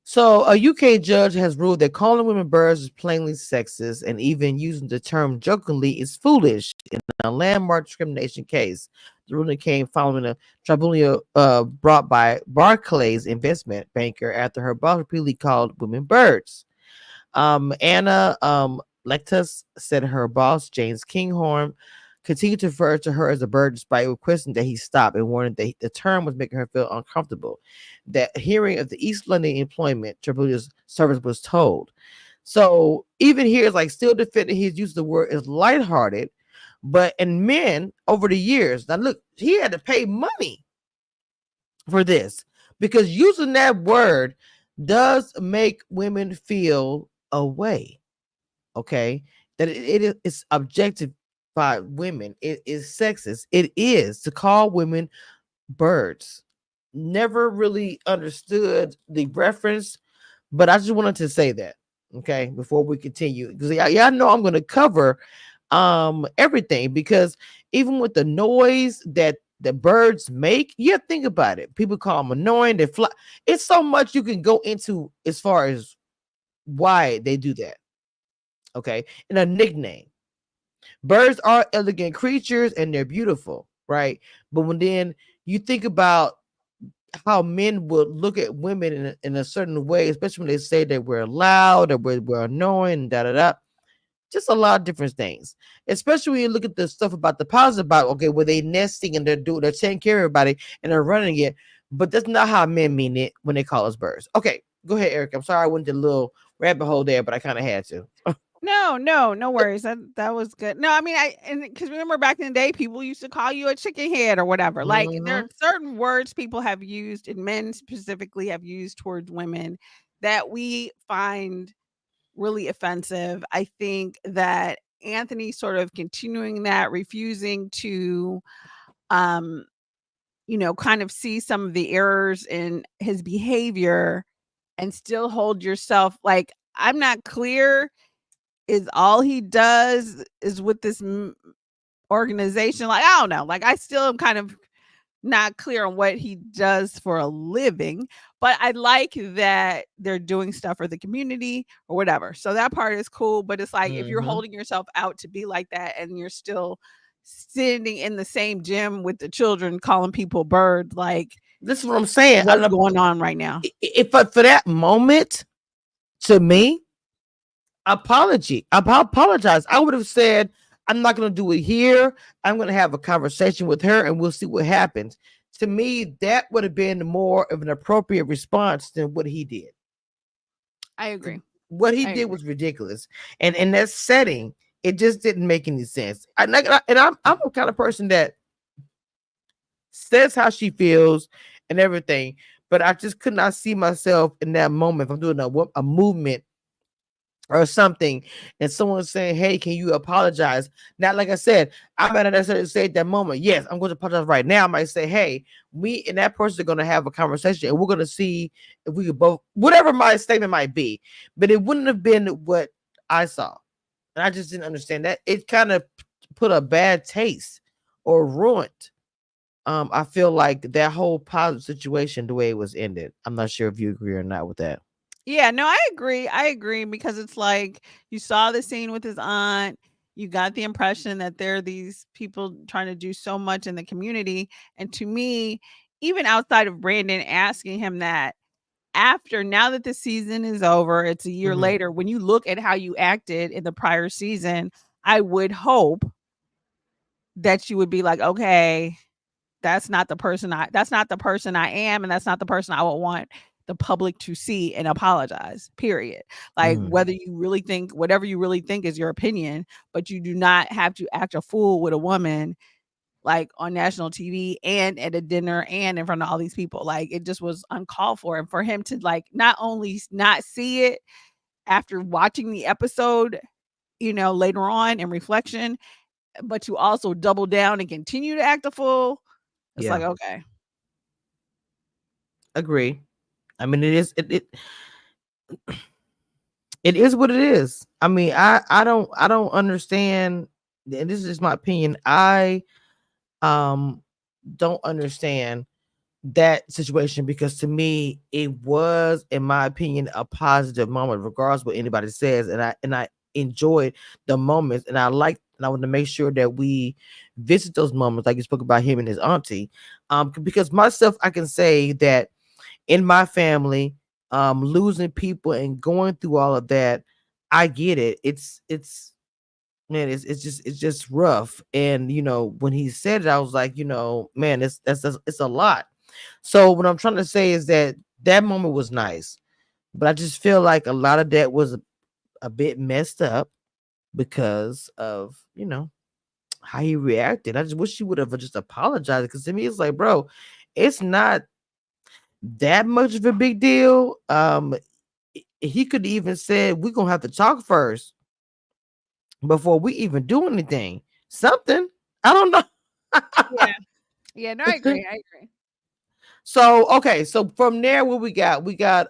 So a UK judge has ruled that calling women birds is plainly sexist, and even using the term jokingly is foolish in a landmark discrimination case. The ruling came following a tribunal brought by Barclays investment banker after her boss repeatedly called women birds. Anna Lectus said her boss, James Kinghorn, continued to refer to her as a bird despite requesting that he stop, and warning that the term was making her feel uncomfortable. That hearing of the East London Employment Tribunal's service was told. So even here, it's like still defending his use of the word is lighthearted, but in men over the years, now look, he had to pay money for this, because using that word does make women feel a way. Okay, that it is objective by women. It is sexist. It is to call women birds. Never really understood the reference, but I just wanted to say that, okay, before we continue, because y'all know I'm going to cover everything, because even with the noise that the birds make, think about it. People call them annoying. They fly. It's so much you can go into as far as why they do that. Okay, and a nickname. Birds are elegant creatures and they're beautiful, right? But when then you think about how men would look at women in a certain way, especially when they say that we're loud or we're annoying, just a lot of different things. Especially when you look at the stuff about the positive, about okay, where they nesting and they're taking care of everybody and they're running it, but that's not how men mean it when they call us birds. Okay, go ahead, Eric. I'm sorry I went to a little rabbit hole there, but I kind of had to.
No worries. That was good. No, I mean, and because remember back in the day, people used to call you a chicken head or whatever. Like there are
Mhm.
certain words people have used, and men specifically have used towards women that we find really offensive. I think that Anthony sort of continuing that, refusing to, um, kind of see some of the errors in his behavior and still hold yourself like I'm not clear is all he does is with this organization. Like, I don't know. Like, I still am kind of not clear on what he does for a living, but I like that they're doing stuff for the community or whatever. So that part is cool. But it's like if you're
Mhm.
holding yourself out to be like that and you're still sitting in the same gym with the children calling people birds, like
This is what I'm saying.
what's going on right now?
If for that moment, to me, apologize. I would have said, I'm not going to do it here. I'm going to have a conversation with her and we'll see what happens. To me, that would have been more of an appropriate response than what he did.
I agree.
What he
I
did
agree.
was ridiculous. And in that setting, it just didn't make any sense. I'm a kind of person that says how she feels and everything, but I just could not see myself in that moment. If I'm doing a movement or something, and someone's saying, "Hey, can you apologize?" Now, like I said, I might not necessarily say at that moment, "Yes, I'm going to apologize right now." I might say, "Hey, we and that person are going to have a conversation, and we're going to see if we could both," whatever my statement might be. But it wouldn't have been what I saw, and I just didn't understand that. It kind of put a bad taste or ruined. I feel like that whole positive situation, the way it was ended. I'm not sure if you agree or not with that.
Yeah, no, I agree. I agree because it's like you saw the scene with his aunt. You got the impression that there are these people trying to do so much in the community. And to me, even outside of Brandon asking him that, after now that the season is over, it's a year
Mhm.
later. When you look at how you acted in the prior season, I would hope that you would be like, okay, that's not the person I am, and that's not the person I would want the public to see and apologize, period. Like,
Mhm.
whether you really think whatever you really think is your opinion, but you do not have to act a fool with a woman, like, on national TV and at a dinner and in front of all these people. Like, it just was uncalled for, and for him to, like, not only not see it after watching the episode, later on in reflection, but to also double down and continue to act a fool, it's like,
Yeah,
okay.
agree. I mean, it is what it is. I mean, I don't understand, and this is just my opinion. I um don't understand that situation because to me it was, in my opinion, a positive moment, regardless what anybody says, and I enjoyed the moments, and I want to make sure that we visit those moments, like you spoke about him and his auntie, because myself, I can say that in my family, losing people and going through all of that, I get it. It's man, it's just rough. And when he said it, I was like, man, it's a lot. So what I'm trying to say is that that moment was nice, but I just feel like a lot of that was a bit messed up because of how he reacted. I just wish he would have just apologized, because to me it's like, bro, it's not that much of a big deal. He could even said, we're gonna have to talk first before we even do anything. Something. I don't know.
Yeah. Yeah, no, I agree, I agree.
So okay, so from there, what we got? We got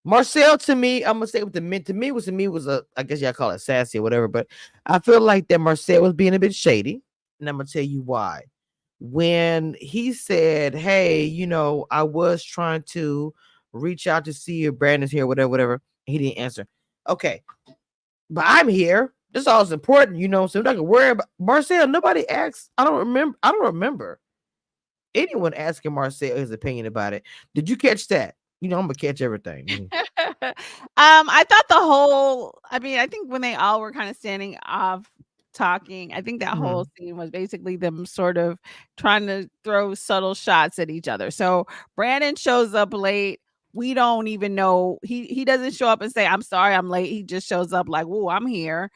Marcel. To me, I'm gonna say with the men, to me was a, I guess y'all call it sassy or whatever, but I feel like that Marcel was being a bit shady, and I'm gonna tell you why. When he said, "Hey, I was trying to reach out to see if Brandon's here, whatever, whatever," he didn't answer. Okay, but I'm here. This all is important, so I'm not gonna worry about Marcel. Nobody asked. I don't remember anyone asking Marcel his opinion about it. Did you catch that? I'm gonna catch everything.
I thought I mean, I think when they all were kind of standing off talking, I think that whole
Mhm.
scene was basically them sort of trying to throw subtle shots at each other. So Brandon shows up late we don't even know. He doesn't show up and say, I'm sorry, I'm late. He just shows up like, whoa, I'm here.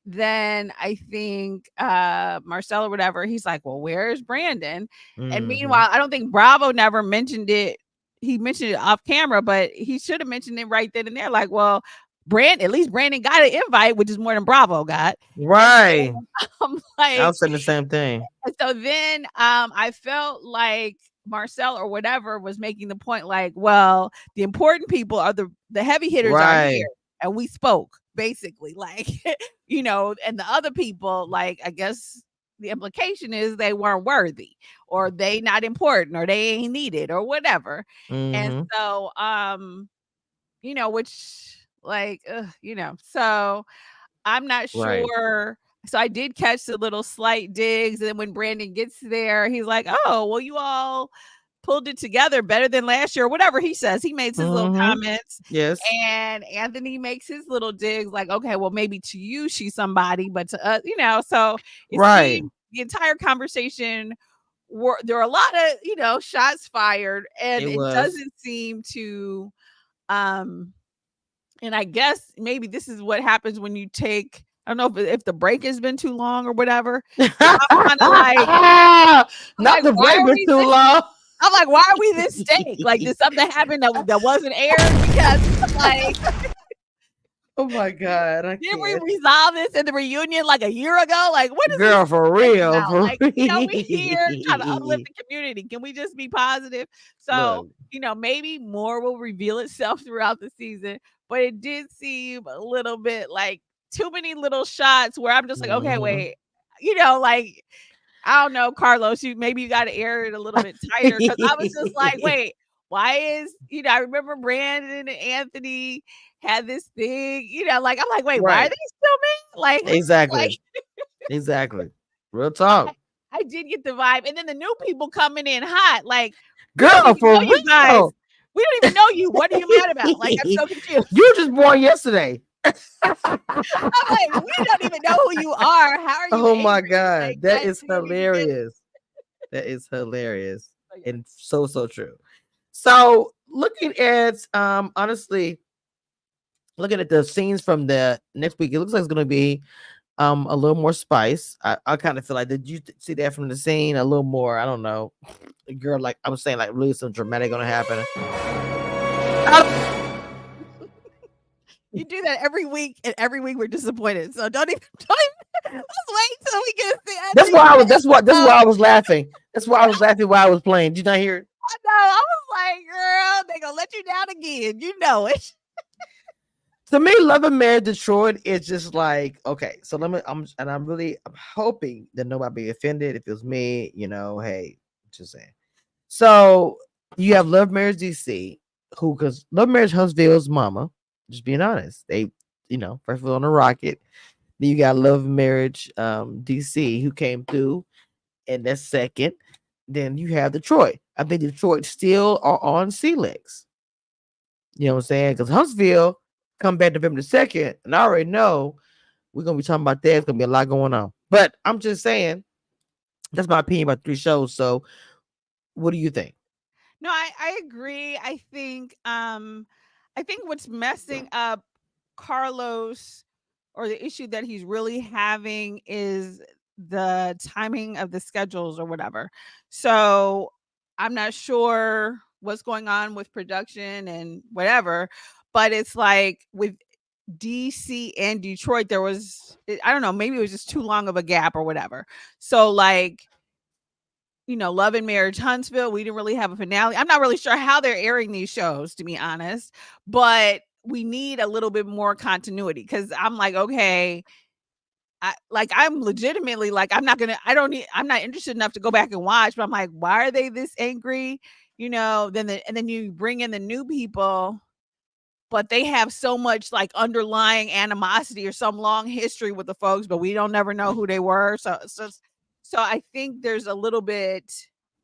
Then I think Marcel or whatever, he's like, well, where's Brandon? And meanwhile, I don't think Bravo never mentioned it. He mentioned it off camera, but he should have mentioned it right then and there. Like, well, at least Brandon got an invite, which is more than Bravo got.
Right.
I'm like,
I was saying the same thing.
So then I felt like Marcel or whatever was making the point like, well, the important people are the heavy hitters are here. And we spoke basically like, and the other people, like, I guess the implication is they weren't worthy or they not important or they ain't needed or whatever. And so, which like, so I'm not sure. So I did catch the little slight digs. And then when Brandon gets there, he's like, oh, well, you all pulled it together better than last year, or whatever he says. He makes his little comments.
Yes.
And Anthony makes his little digs like, okay, well, maybe to you, she's somebody, but to us, so it seemed the entire conversation there were a lot of, shots fired, and it doesn't seem to, and I guess maybe this is what happens when you take, I don't know if the break has been too long or whatever. I'm kind of like,
not the break was too long.
I'm like, why are we this stink? Like, did something happen that wasn't aired? Because like,
oh my God,
did we resolve this in the reunion like a year ago? Like, what is
girl
this
for real?
like, we here trying to uplift the community. Can we just be positive? So, maybe more will reveal itself throughout the season. But it did seem a little bit like too many little shots where I'm just like, okay, wait, like, I don't know, Carlos, maybe you got to air it a little bit tighter, because I was just like, wait, why is, I remember Brandon and Anthony had this thing, like, I'm like, wait, why are they still mad? Like,
exactly. Exactly. Real talk.
I did get the vibe. And then the new people coming in hot, like,
girl, for real.
Guys, we don't even know you. What are you mad about? Like, I'm so confused.
You just born yesterday.
I'm like, we don't even know who you are. How are you?
Oh my God.
Like,
that is hilarious. That is hilarious. And so true. So looking at honestly, looking at the scenes from the next week, it looks like it's gonna be a little more spice. I kind of feel like, did you see that from the scene? A little more, I don't know. Girl, like I was saying, like really some dramatic gonna happen.
You do that every week, and every week we're disappointed. So don't even let's wait till we get to
that's why I was laughing. That's why I was laughing while I was playing. Did you not hear it?
I know. I was like, girl, they gonna let you down again. You know it.
To me, Love and Marriage Detroit is just like, okay, so I'm hoping that nobody be offended. If it was me, hey, just saying. So you have Love Marriage DC, because Love Marriage Huntsville's mama, just being honest, they, first of all on the rocket. Then you got Love Marriage DC, who came through, and that's second. Then you have Detroit. I think Detroit still are on sea legs. You know what I'm saying? Because Huntsville come back November 2nd, and I already know we're gonna be talking about that. It's gonna be a lot going on. But I'm just saying, that's my opinion about 3 shows. So what do you think?
No, I agree. I think what's messing up Carlos, or the issue that he's really having, is the timing of the schedules or whatever. So I'm not sure what's going on with production and whatever, but it's like with DC and Detroit, there was, I don't know, maybe it was just too long of a gap or whatever. So like, Love and Marriage Huntsville, we didn't really have a finale. I'm not really sure how they're airing these shows, to be honest, but we need a little bit more continuity, because I'm like, okay, I'm legitimately like, I'm not interested enough to go back and watch, but I'm like, why are they this angry? Then you bring in the new people, but they have so much like underlying animosity or some long history with the folks, but we don't never know who they were. So I think there's a little bit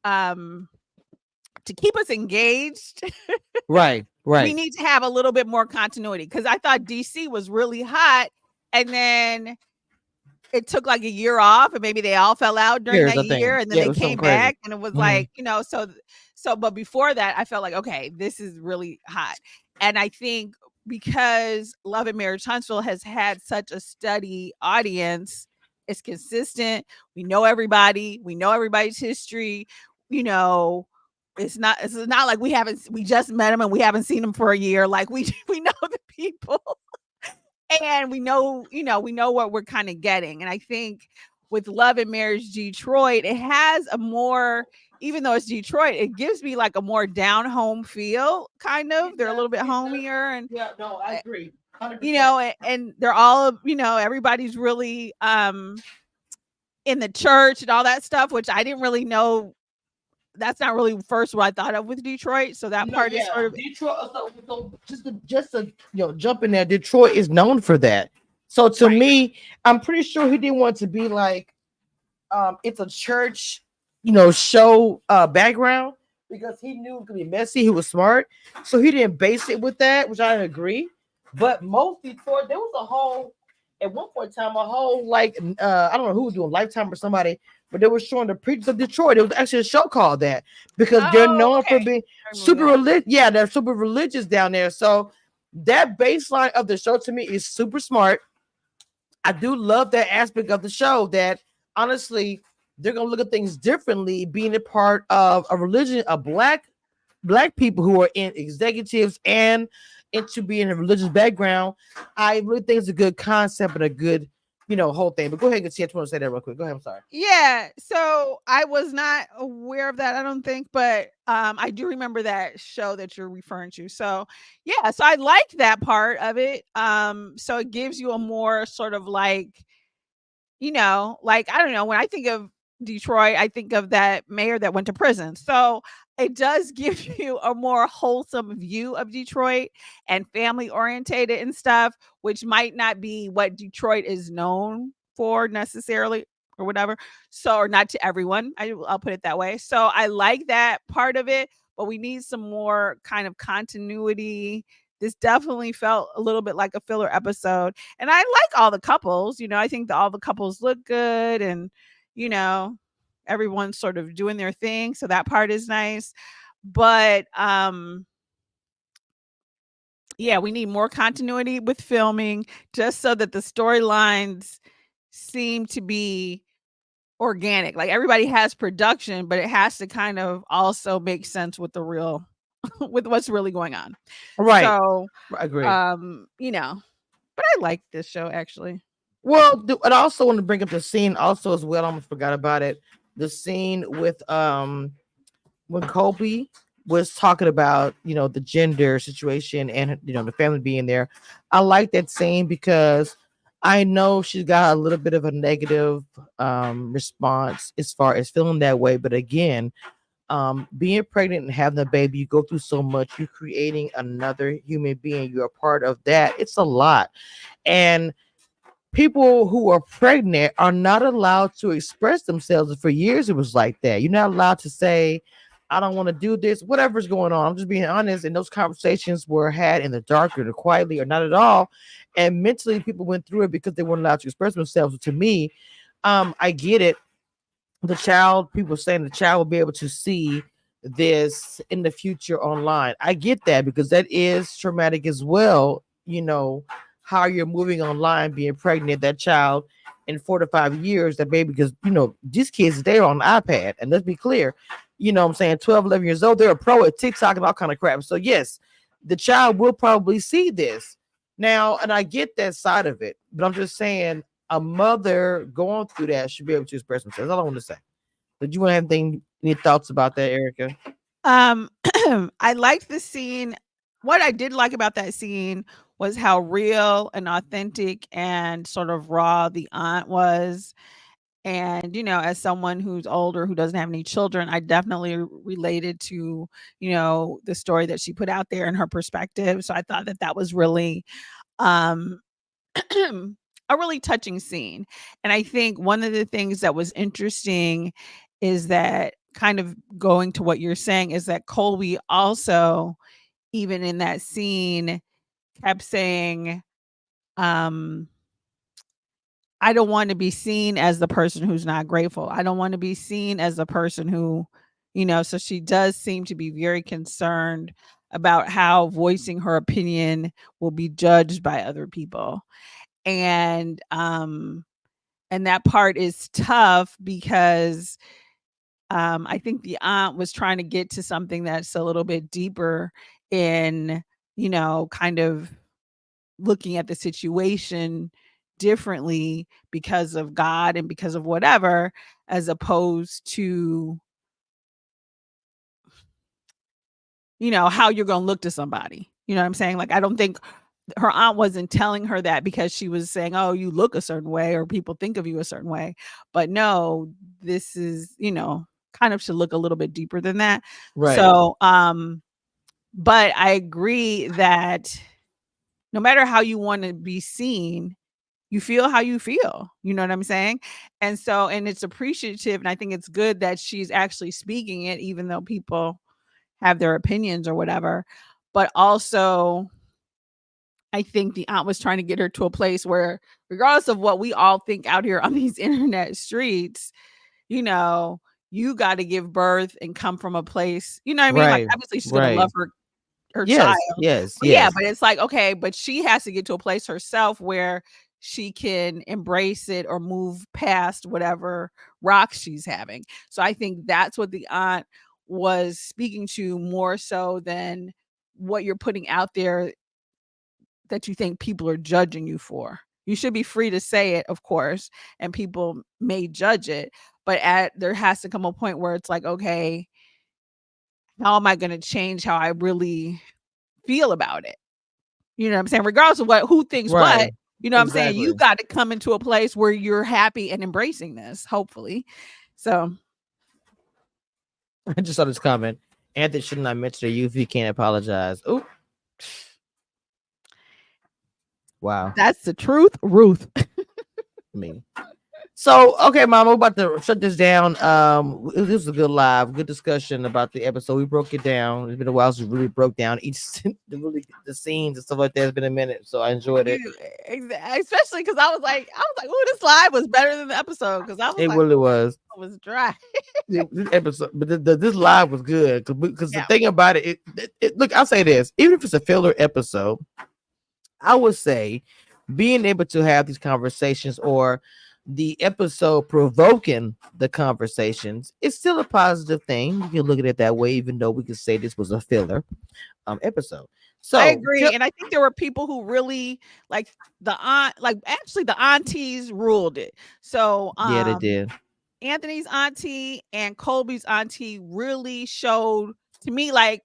to keep us engaged.
Right.
We need to have a little bit more continuity, because I thought DC was really hot, and then it took like a year off, and maybe they all fell out during that year, and then they came back, and it was like, so So, but before that, I felt like, okay, this is really hot. And I think because Love and Marriage Huntsville has had such a steady audience, it's consistent. We know everybody. We know everybody's history. You know, it's not like we just met them and we haven't seen them for a year. Like we know the people and we know what we're kind of getting. And I think with Love and Marriage Detroit, it has a more, even though it's Detroit, it gives me like a more down home feel, kind of. They're a little bit homier and
Yeah, no, I agree. 100%.
and they're all, everybody's really in the church and all that stuff, which I didn't really know. That's not really first what I thought of with Detroit. So that part is sort of
Detroit. So just to jump in there. Detroit is known for that. So to
Right.
me, I'm pretty sure he didn't want to be like, it's a church, show background, because he knew it was gonna be messy. He was smart, so he didn't base it with that, which I agree. But most Detroit, there was a whole, at one point in time, a whole like, I don't know who was doing Lifetime or somebody, but they were showing the preachers of Detroit. It was actually a show called that, because they're known for being super religious. Yeah, they're super religious down there. So that baseline of the show to me is super smart. I do love that aspect of the show, that honestly they're gonna look at things differently, being a part of a religion, a black people who are in executives and into being a religious background. I really think it's a good concept and a good, whole thing. But go ahead and see. I just want to say that real quick. Go ahead. I'm sorry.
Yeah, so I was not aware of that, I don't think, but I do remember that show that you're referring to. So yeah, so I liked that part of it. So it gives you a more sort of like, like, I don't know, when I think of Detroit, I think of that mayor that went to prison. So it does give you a more wholesome view of Detroit and family orientated and stuff, which might not be what Detroit is known for necessarily or whatever. So, or not to everyone. I'll put it that way. So I like that part of it, but we need some more kind of continuity. This definitely felt a little bit like a filler episode. And I like all the couples, I think that all the couples look good and, you know, everyone's sort of doing their thing. So that part is nice. But yeah, we need more continuity with filming just so that the storylines seem to be organic. Like everybody has production, but it has to kind of also make sense with the real with what's really going on.
Right.
So
I agree.
But I like this show actually.
Well, and I also want to bring up the scene also as well. I almost forgot about it. The scene with when Kolby was talking about the gender situation and the family being there. I like that scene because I know she's got a little bit of a negative response as far as feeling that way. But again, being pregnant and having a baby, you go through so much. You're creating another human being. You're a part of that. It's a lot. And people who are pregnant are not allowed to express themselves. For years, it was like that. You're not allowed to say, I don't want to do this, whatever's going on. I'm just being honest. And those conversations were had in the dark or quietly or not at all. And mentally, people went through it because they weren't allowed to express themselves. To me, I get it. People saying the child will be able to see this in the future online. I get that because that is traumatic as well. How you're moving online, being pregnant, that child in 4 to 5 years, that baby, because these kids, they're on the iPad. And let's be clear, I'm saying 12, 11 years old, they're a pro at TikTok and all kind of crap. So yes, the child will probably see this now, and I get that side of it, but I'm just saying a mother going through that should be able to express themselves. That's all I want to say. Did you have any thoughts about that, Erica?
I liked the scene. What I did like about that scene was how real and authentic and sort of raw the aunt was. And, as someone who's older, who doesn't have any children, I definitely related to, the story that she put out there and her perspective. So I thought that that was really, um, a really touching scene. And I think one of the things that was interesting is that, kind of going to what you're saying, is that Kolby also, even in that scene, kept saying, I don't want to be seen as the person who's not grateful. I don't want to be seen as the person who, So she does seem to be very concerned about how voicing her opinion will be judged by other people. And that part is tough because I think the aunt was trying to get to something that's a little bit deeper in, kind of looking at the situation differently because of God and because of whatever, as opposed to, how you're going to look to somebody. You know what I'm saying? Like, I don't think her aunt wasn't telling her that because she was saying, oh, you look a certain way or people think of you a certain way. But no, this is, kind of should look a little bit deeper than that.
Right.
So, but I agree that no matter how you want to be seen, you feel how you feel. You know what I'm saying? And it's appreciative. And I think it's good that she's actually speaking it, even though people have their opinions or whatever. But also, I think the aunt was trying to get her to a place where, regardless of what we all think out here on these internet streets, you got to give birth and come from a place, you know what I mean? Like,
Right.
obviously she's going to love her child.
Yes. Yes.
But yeah,
Yes.
but it's like, okay, but she has to get to a place herself where she can embrace it or move past whatever rocks she's having. So I think that's what the aunt was speaking to, more so than what you're putting out there that you think people are judging you for. You should be free to say it, of course, and people may judge it, but there has to come a point where it's like, okay, how am I going to change how I really feel about it? You know what I'm saying? Regardless of who thinks what,
Right.
you know what I'm saying? You
Exactly.
got to come into a place where you're happy and embracing this, hopefully. So
I just saw this comment. Anthony should not mention you if he can't apologize. Oh, wow.
that's the truth, Ruth.
Me. So, okay, Mom, we're about to shut this down. This was a good live, good discussion about the episode. We broke it down. It's been a while since we really broke down the scenes and stuff like that. It's been a minute, so I enjoyed it.
Especially because I was like, oh, this live was better than the episode, because I was
It
like,
really was.
it was dry.
This episode, but this live was good because the
Yeah.
thing about it, look, I'll say this: even if it's a filler episode, I would say being able to have these conversations or the episode provoking the conversations is still a positive thing. You can look at it that way, even though we could say this was a filler episode. So
I agree. And I think there were people who really, like, actually the aunties ruled it. So
yeah, they did.
Anthony's auntie and Kolby's auntie really showed to me like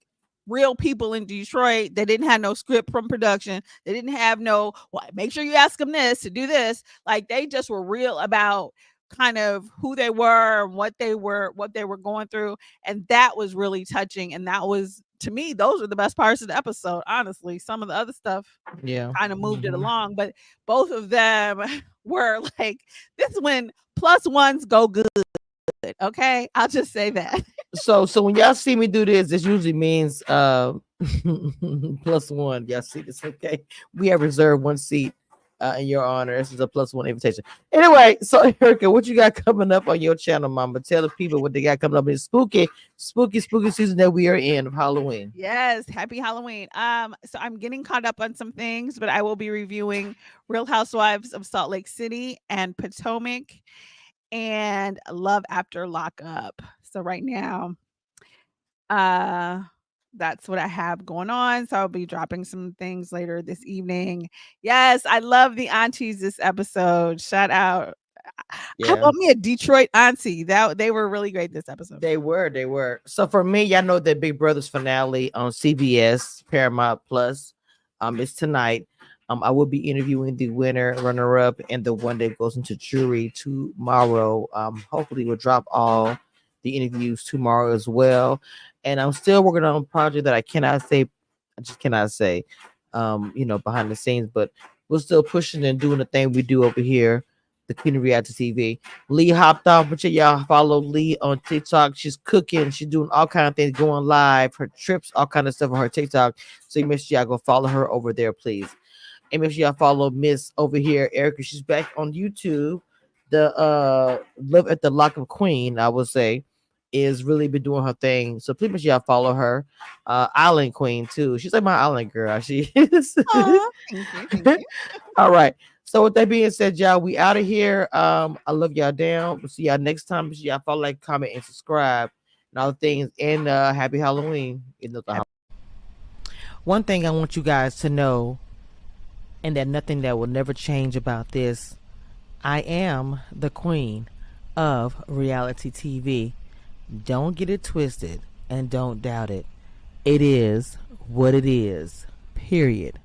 real people in Detroit. They didn't have no script from production. They didn't have no, well, make sure you ask them this to do this. Like, they just were real about kind of who they were and what they were going through. And that was really touching. And that was, to me, those were the best parts of the episode. Honestly, some of the other stuff
Yeah,
kind of moved it along, but both of them were like, this is when plus ones go good. Okay, I'll just say that.
So when y'all see me do this usually means plus one. Y'all see this? Okay, we have reserved one seat in your honor. This is a plus one invitation. Anyway, so Erica, what you got coming up on your channel, Mama? Tell the people what they got coming up in spooky season that we are in of Halloween.
Yes, happy Halloween. So I'm getting caught up on some things, but I will be reviewing Real Housewives of Salt Lake City and Potomac and Love After Lockup. So right now, that's what I have going on. So I'll be dropping some things later this evening. Yes, I love the aunties this episode. Shout out. I want me a Detroit auntie. They were really great this episode.
They were. So for me, y'all know that Big Brother's finale on CBS Paramount Plus. It's tonight. I will be interviewing the winner, runner-up, and the one that goes into jury tomorrow. Hopefully we'll drop all the interviews tomorrow as well. And I'm still working on a project that I just cannot say, behind the scenes, but we're still pushing and doing the thing we do over here, the Queen of Reality TV. Lee hopped off, but y'all follow Lee on TikTok. She's cooking, she's doing all kind of things, going live, her trips, all kind of stuff on her TikTok. So make sure y'all go follow her over there, please. And make sure y'all follow Miss over here, Erica. She's back on YouTube. The Love at the Lock of Queen, I would say. is really been doing her thing. So please make sure y'all follow her. Island Queen too. She's like my island girl. She is.
Aw, thank you, thank you.
All right. So with that being said, y'all, we out of here. I love y'all down. We'll see y'all next time. Make sure y'all follow, like, comment, and subscribe and all the things. And happy Halloween. One thing I want you guys to know, and that nothing that will never change about this, I am the queen of reality TV. Don't get it twisted and don't doubt it. It is what it is. Period.